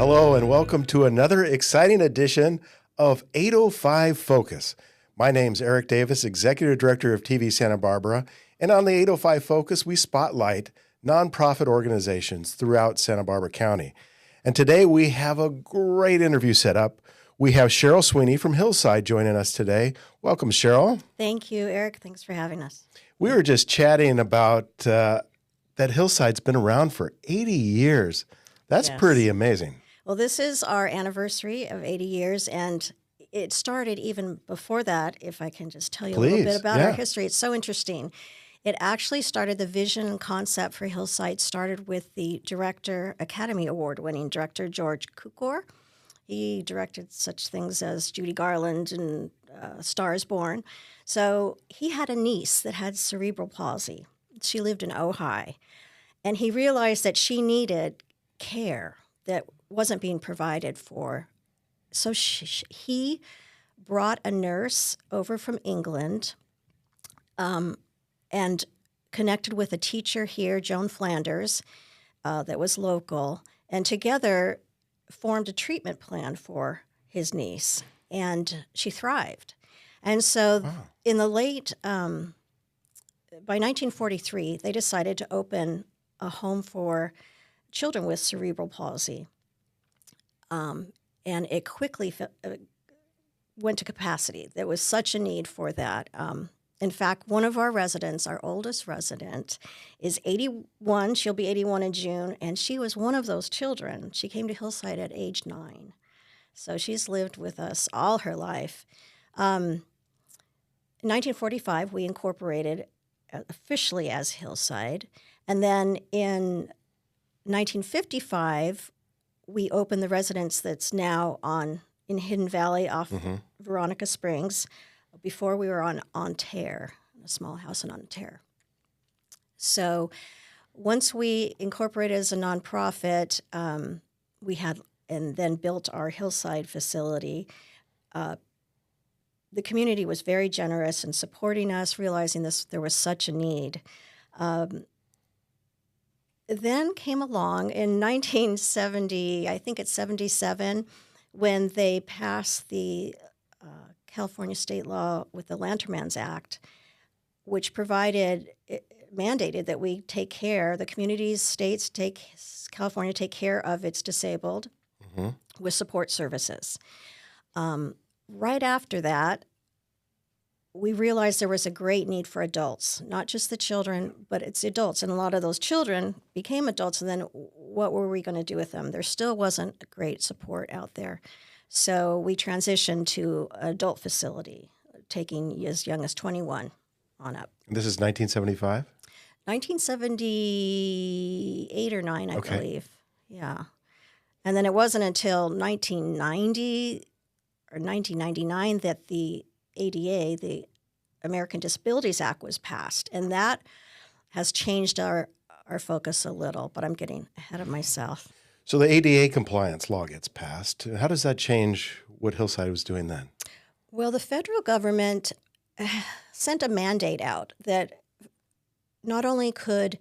Hello and welcome to another exciting edition of 805 Focus. My name's Eric Davis, Executive Director of TV Santa Barbara, and on the 805 Focus, we spotlight nonprofit organizations throughout Santa Barbara County. And today we have a great interview set up. We have Cheryl Sweeney from Hillside joining us today. Welcome, Cheryl. Thank you, Eric. Thanks for having us. We were just chatting about that Hillside's been around for 80 years. That's pretty amazing. Well, this is our anniversary of 80 years, and it started even before that, if I can just tell you a little bit about our history. It's so interesting. It actually started, the vision and concept for Hillside started with the Director Academy Award-winning director, George Cukor. He directed such things as Judy Garland and Star is Born. So he had a niece that had cerebral palsy. She lived in Ojai, and he realized that she needed care that wasn't being provided for. So he brought a nurse over from England and connected with a teacher here, Joan Flanders, that was local, and together formed a treatment plan for his niece, and she thrived. And so in the late, by 1943, they decided to open a home for children with cerebral palsy. And it quickly went to capacity. There was such a need for that. In fact, one of our residents, our oldest resident, is 81. She'll be 81 in June, and she was one of those children. She came to Hillside at age 9. So she's lived with us all her life. In 1945, we incorporated officially as Hillside. And then in 1955, we opened the residence that's now in Hidden Valley off Veronica Springs. Before we were on Terre, a small house on Terre. So once we incorporated as a nonprofit, we had and then built our Hillside facility. The community was very generous in supporting us, realizing there was such a need. Then came along in 1970, I think it's 77, when they passed the California state law with the Lantermans Act, which mandated that we take care, the communities, California take care of its disabled with support services. Right after that, we realized there was a great need for adults, not just the children, but it's adults. And a lot of those children became adults, and then what were we going to do with them? There still wasn't great support out there. So we transitioned to an adult facility, taking as young as 21 on up. And this is 1975? 1978 or 9, I believe. Yeah. And then it wasn't until 1990 or 1999 that the ADA, the American Disabilities Act, was passed. And that has changed our focus a little, but I'm getting ahead of myself. So the ADA compliance law gets passed. How does that change what Hillside was doing then? Well, the federal government sent a mandate out that not only could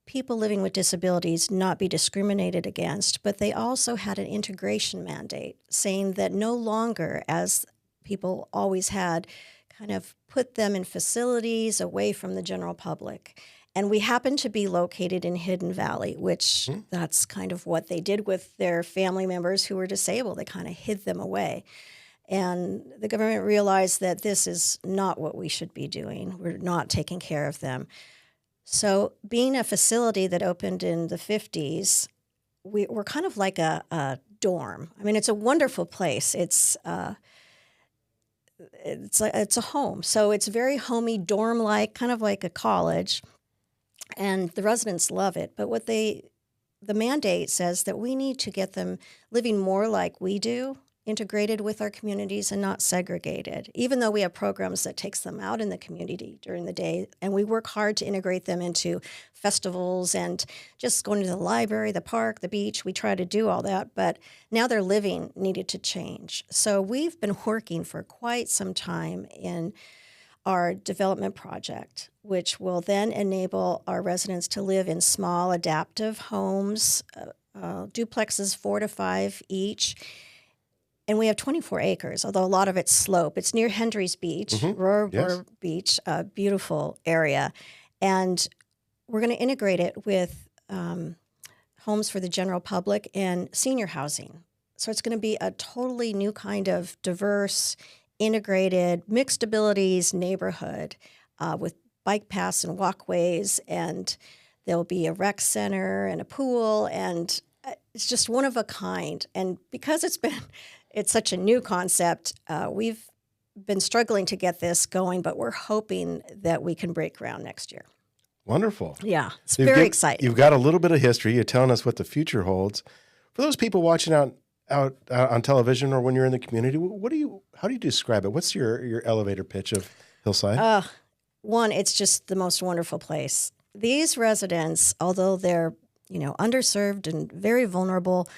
people living with disabilities not be discriminated against, but they also had an integration mandate saying that no longer, as people always had, kind of put them in facilities away from the general public. And we happen to be located in Hidden Valley, which that's kind of what they did with their family members who were disabled. They kind of hid them away. And the government realized that this is not what we should be doing. We're not taking care of them. So being a facility that opened in the 50s, we're kind of like a dorm. I mean, it's a wonderful place. It's a home. So it's very homey, dorm-like, kind of like a college. And the residents love it. But the mandate says that we need to get them living more like we do, integrated with our communities and not segregated, even though we have programs that takes them out in the community during the day. And we work hard to integrate them into festivals and just going to the library, the park, the beach. We try to do all that. But now their living needed to change. So we've been working for quite some time in our development project, which will then enable our residents to live in small adaptive homes duplexes, 4 to 5 each. And we have 24 acres, although a lot of it's slope. It's near Hendry's Beach, Yes. Beach, a beautiful area. And we're going to integrate it with homes for the general public and senior housing. So it's going to be a totally new kind of diverse, integrated, mixed abilities neighborhood with bike paths and walkways. And there'll be a rec center and a pool. And it's just one of a kind. And because it's such a new concept, we've been struggling to get this going, but we're hoping that we can break ground next year. Wonderful. Yeah, it's very exciting. You've got a little bit of history. You're telling us what the future holds. For those people watching out on television or when you're in the community, how do you describe it? What's your elevator pitch of Hillside? One, it's just the most wonderful place. These residents, although they're underserved and very vulnerable,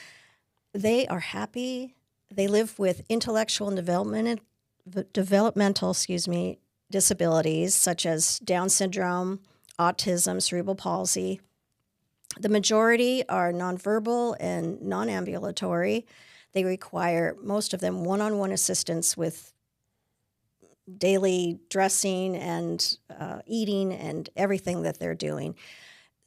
they are happy. They live with intellectual and developmental disabilities such as Down syndrome, autism, cerebral palsy. The majority are nonverbal and non-ambulatory. They require, most of them, one-on-one assistance with daily dressing and eating and everything that they're doing.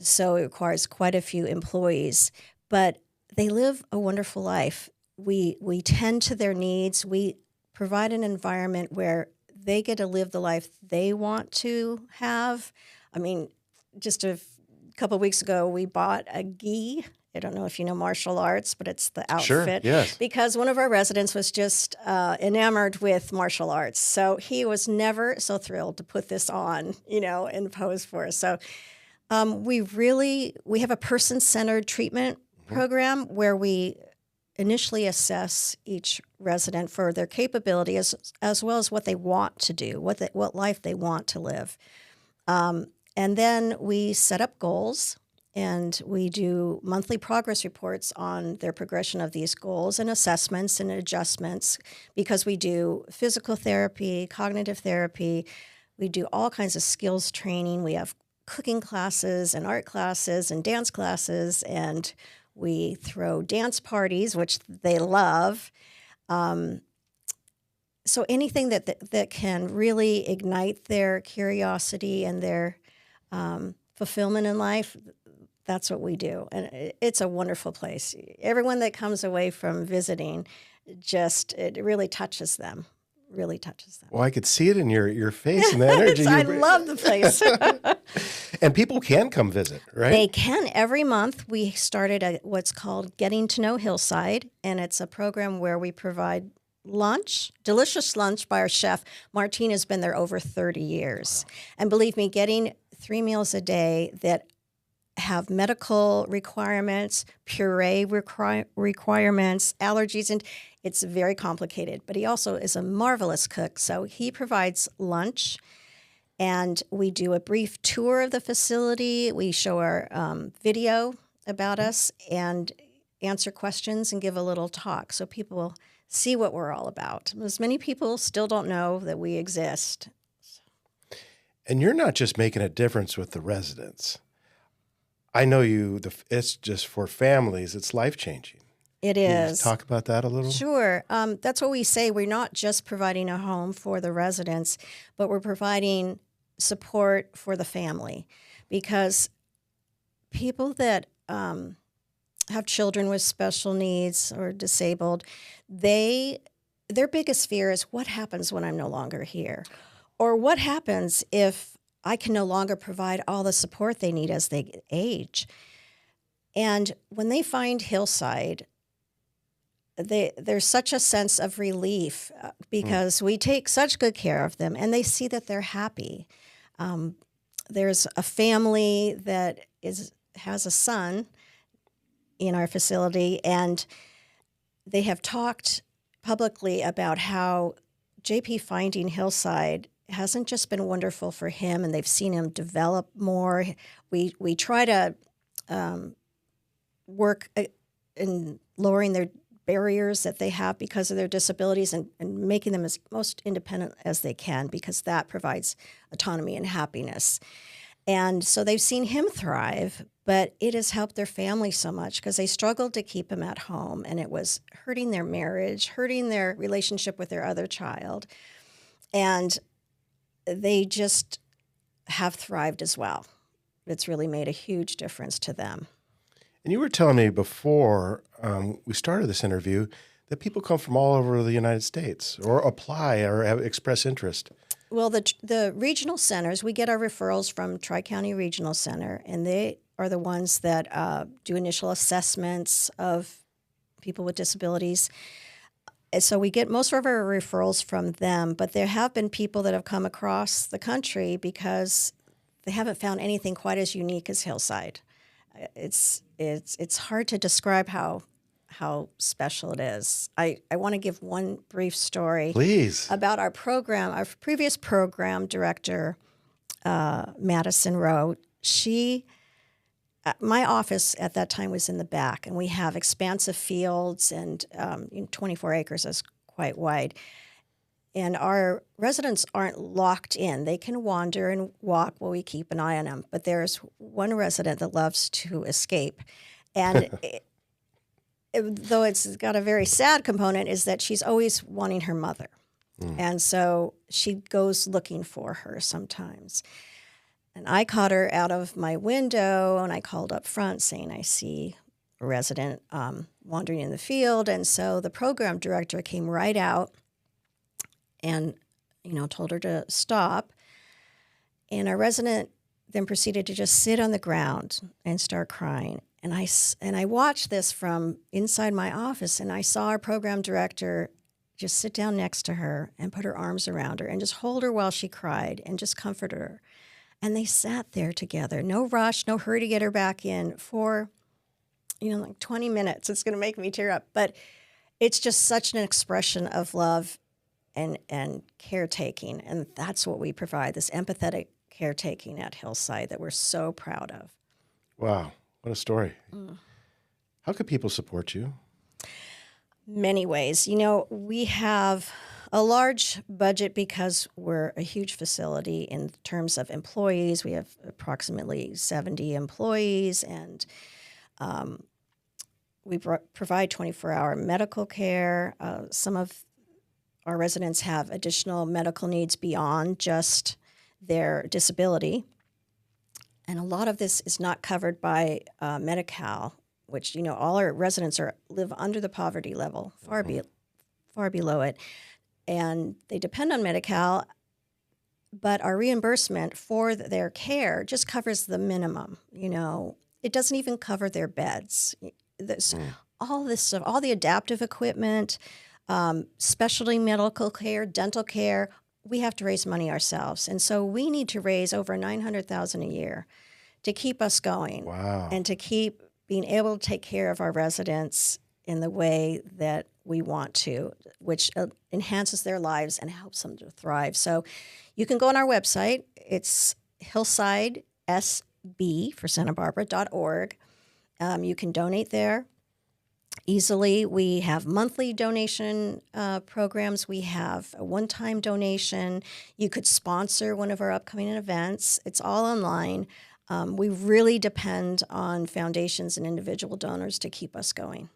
So it requires quite a few employees. But they live a wonderful life. We tend to their needs. We provide an environment where they get to live the life they want to have. I mean, just a couple of weeks ago, we bought a gi. I don't know if you know martial arts, but it's the outfit. Sure, yes. Because one of our residents was just enamored with martial arts. So he was never so thrilled to put this on, and pose for us. So we have a person-centered treatment program where we initially assess each resident for their capability as well as what they want to do, what life they want to live. And then we set up goals, and we do monthly progress reports on their progression of these goals and assessments and adjustments, because we do physical therapy, cognitive therapy. We do all kinds of skills training. We have cooking classes and art classes and dance classes, and we throw dance parties, which they love. So anything that can really ignite their curiosity and their fulfillment in life, that's what we do. And it's a wonderful place. Everyone that comes away from visiting, it really touches them. Really touches them. Well, I could see it in your face and the energy. I love the place. And people can come visit, right? They can. Every month we started what's called Getting to Know Hillside, and it's a program where we provide delicious lunch by our chef. Martine has been there over 30 years. Wow. And believe me, getting 3 meals a day that have medical requirements, puree requirements, allergies, and it's very complicated. But he also is a marvelous cook, so he provides lunch, and we do a brief tour of the facility. We show our video about us and answer questions and give a little talk so people see what we're all about. As many people still don't know that we exist. And you're not just making a difference with the residents. I know it's just for families. It's life-changing. It Can is. you just talk about that a little? Sure. That's what we say. We're not just providing a home for the residents, but we're providing support for the family, because people that have children with special needs or disabled, their biggest fear is, what happens when I'm no longer here? Or what happens if I can no longer provide all the support they need as they age? And when they find Hillside, there's such a sense of relief because we take such good care of them, and they see that they're happy. There's a family that has a son in our facility, and they have talked publicly about how JP finding Hillside hasn't just been wonderful for him, and they've seen him develop more. We try to work in lowering their barriers that they have because of their disabilities and making them as most independent as they can, because that provides autonomy and happiness. And so they've seen him thrive, But it has helped their family so much because they struggled to keep him at home, and it was hurting their marriage, hurting their relationship with their other child. And they just have thrived as well. It's really made a huge difference to them. And you were telling me before we started this interview that people come from all over the United States or apply or express interest. Well, the regional centers, we get our referrals from Tri-County Regional Center, and they are the ones that do initial assessments of people with disabilities. And so we get most of our referrals from them, but there have been people that have come across the country because they haven't found anything quite as unique as Hillside. It's hard to describe how special it is. I want to give one brief story, please, about our program. Our previous program director, Madison Rowe, my office at that time was in the back, and we have expansive fields, and 24 acres is quite wide. And our residents aren't locked in. They can wander and walk while we keep an eye on them. But there's one resident that loves to escape. And though it's got a very sad component, is that she's always wanting her mother. And so she goes looking for her sometimes. And I caught her out of my window, and I called up front saying, I see a resident wandering in the field. And so the program director came right out and, told her to stop. And our resident then proceeded to just sit on the ground and start crying. And I watched this from inside my office, and I saw our program director just sit down next to her and put her arms around her and just hold her while she cried and just comfort her. And they sat there together, no rush, no hurry to get her back in for, like 20 minutes. It's going to make me tear up. But it's just such an expression of love and caretaking. And that's what we provide, this empathetic caretaking at Hillside that we're so proud of. Wow. What a story. How could people support you? Many ways. We have a large budget because we're a huge facility in terms of employees. We have approximately 70 employees, and we provide 24-hour medical care. Some of our residents have additional medical needs beyond just their disability. And a lot of this is not covered by Medi-Cal, which, all our residents live under the poverty level, far below it. And they depend on Medi-Cal, but our reimbursement for their care just covers the minimum. It doesn't even cover their beds. All this stuff, all the adaptive equipment, specialty medical care, dental care, we have to raise money ourselves. And so we need to raise over $900,000 a year to keep us going. Wow. And to keep being able to take care of our residents in the way that we want to, which enhances their lives and helps them to thrive. So you can go on our website. It's hillsidesb for Santa Barbara.org. You can donate there easily. We have monthly donation programs. We have a one-time donation. You could sponsor one of our upcoming events. It's all online. We really depend on foundations and individual donors to keep us going.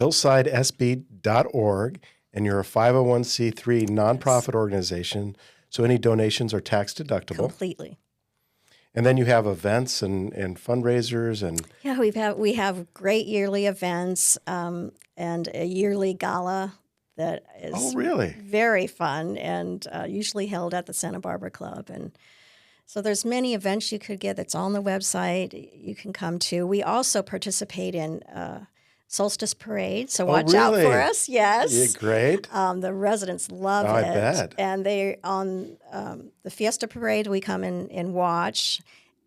HillsideSB.org, and you're a 501c3 nonprofit organization, so any donations are tax deductible. Completely. And then you have events and fundraisers and we have great yearly events and a yearly gala that is very fun and usually held at the Santa Barbara Club. And so there's many events you could get that's on the website you can come to. We also participate in Solstice Parade, so watch out for us. Yes. Yeah, great. The residents love it. I bet. And they on the Fiesta Parade, we come in and watch.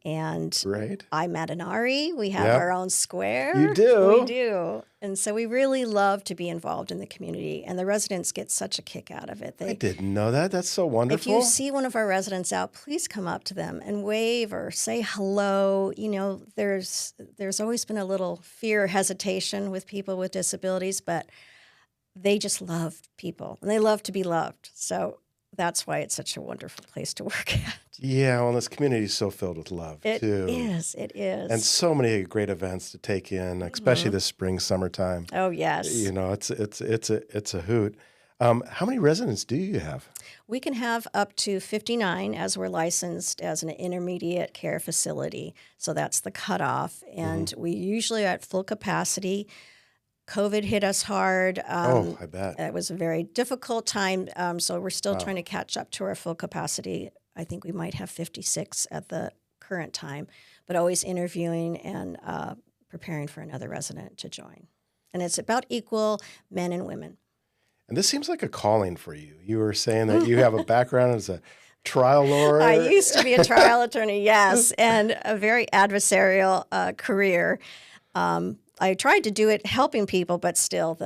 And Great. Imaginary, we have our own square. You do? We do. And so we really love to be involved in the community, and the residents get such a kick out of it. I didn't know that. That's so wonderful. If you see one of our residents out, please come up to them and wave or say hello. There's always been a little fear or hesitation with people with disabilities, but they just love people, and they love to be loved. So that's why it's such a wonderful place to work at. Yeah, well, this community is so filled with love, too. It is. And so many great events to take in, especially this spring, summertime. Oh, yes. You know, it's a hoot. How many residents do you have? We can have up to 59 as we're licensed as an intermediate care facility. So that's the cutoff. And we usually are at full capacity. COVID hit us hard. Oh, I bet. It was a very difficult time. So we're still trying to catch up to our full capacity. I think we might have 56 at the current time, but always interviewing and preparing for another resident to join. And it's about equal men and women. And this seems like a calling for you. You were saying that you have a background as a trial lawyer. I used to be a trial attorney, yes, and a very adversarial career. I tried to do it helping people, but still,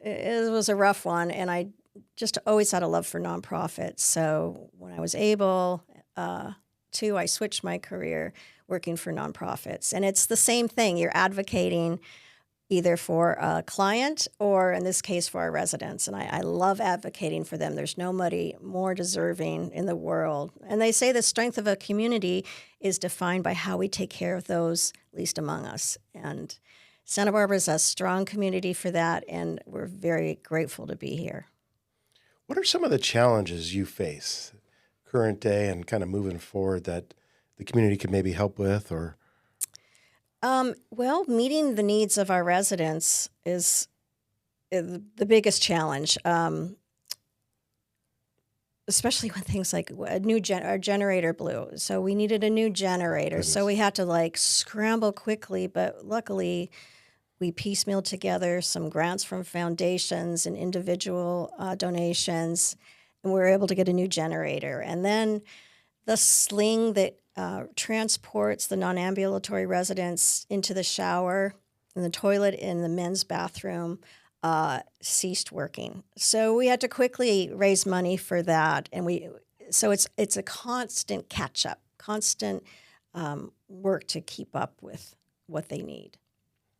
it was a rough one. And I just always had a love for nonprofits. So when I was able to, I switched my career working for nonprofits. And it's the same thing. You're advocating either for a client or, in this case, for our residents. And I love advocating for them. There's nobody more deserving in the world. And they say the strength of a community is defined by how we take care of those least among us. And Santa Barbara is a strong community for that, and we're very grateful to be here. What are some of the challenges you face current day and kind of moving forward that the community could maybe help with? Or well, meeting the needs of our residents is the biggest challenge, especially when things like our generator blew. So we needed a new generator. Goodness. So we had to scramble quickly, but luckily we piecemealed together some grants from foundations and individual donations, and we were able to get a new generator. And then the sling that transports the non-ambulatory residents into the shower and the toilet in the men's bathroom ceased working. So we had to quickly raise money for that, and so it's a constant catch-up, constant work to keep up with what they need.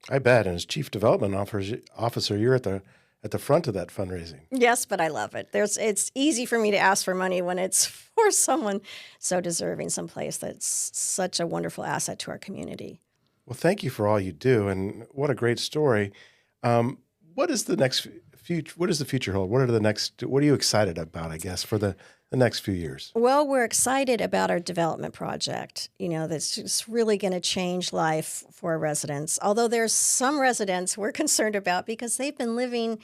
I bet. And as Chief Development Officer, you're at the front of that fundraising. Yes, but I love it. It's easy for me to ask for money when it's for someone so deserving, someplace that's such a wonderful asset to our community. Well, thank you for all you do, and what a great story. What is the next future? What does the future hold? What are you excited about, I guess, for the next few years? Well, we're excited about our development project, that's just really going to change life for our residents. Although there's some residents we're concerned about because they've been living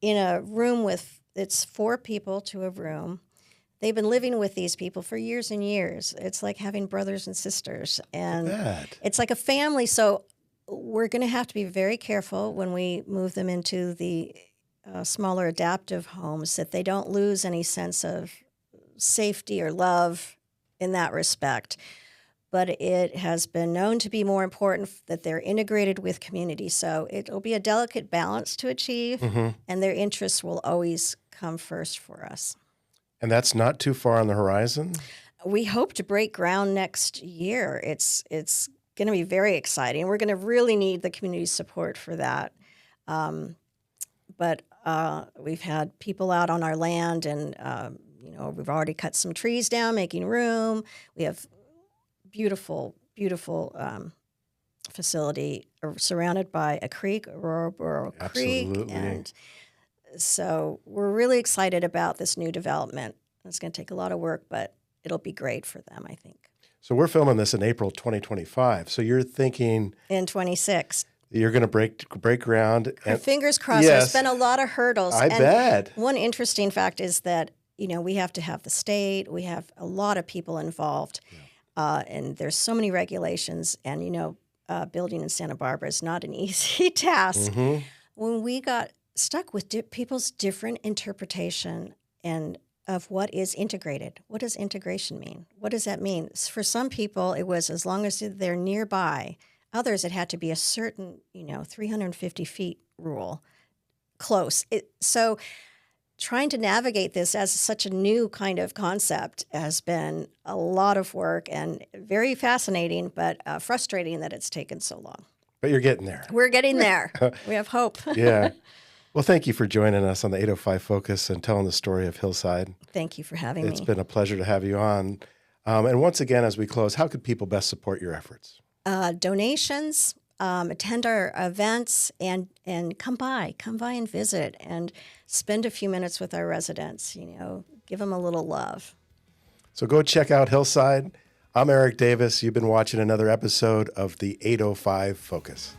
in a room it's 4 people to a room. They've been living with these people for years and years. It's like having brothers and sisters. And it's like a family. So we're going to have to be very careful when we move them into the smaller adaptive homes that they don't lose any sense of safety or love in that respect. But it has been known to be more important that they're integrated with community. So it'll be a delicate balance to achieve, and their interests will always come first for us. And that's not too far on the horizon? We hope to break ground next year. It's going to be very exciting. We're going to really need the community support for that. But we've had people out on our land, and we've already cut some trees down, making room. We have beautiful facility surrounded by a creek, Aurora Creek. And so we're really excited about this new development. It's going to take a lot of work, but it'll be great for them, I think. So we're filming this in April 2025. So you're thinking in 26. You're going to break ground. And fingers crossed. Yes. There's been a lot of hurdles. I bet. One interesting fact is that, we have to have the state. We have a lot of people involved. And there's so many regulations. And, building in Santa Barbara is not an easy task. When we got stuck with people's different interpretation and of what is integrated. What does integration mean? What does that mean? For some people, it was as long as they're nearby. Others, it had to be a certain, 350 feet rule, close. So trying to navigate this as such a new kind of concept has been a lot of work and very fascinating, but frustrating that it's taken so long. But you're getting there. We're getting there. We have hope. Yeah. Well, thank you for joining us on the 805 Focus and telling the story of Hillside. Thank you for having It's me. been a pleasure to have you on. And once again, as we close, how could people best support your efforts? Donations, attend our events, and come by and visit and spend a few minutes with our residents. Give them a little love. So go check out Hillside. I'm Eric Davis. You've been watching another episode of the 805 Focus.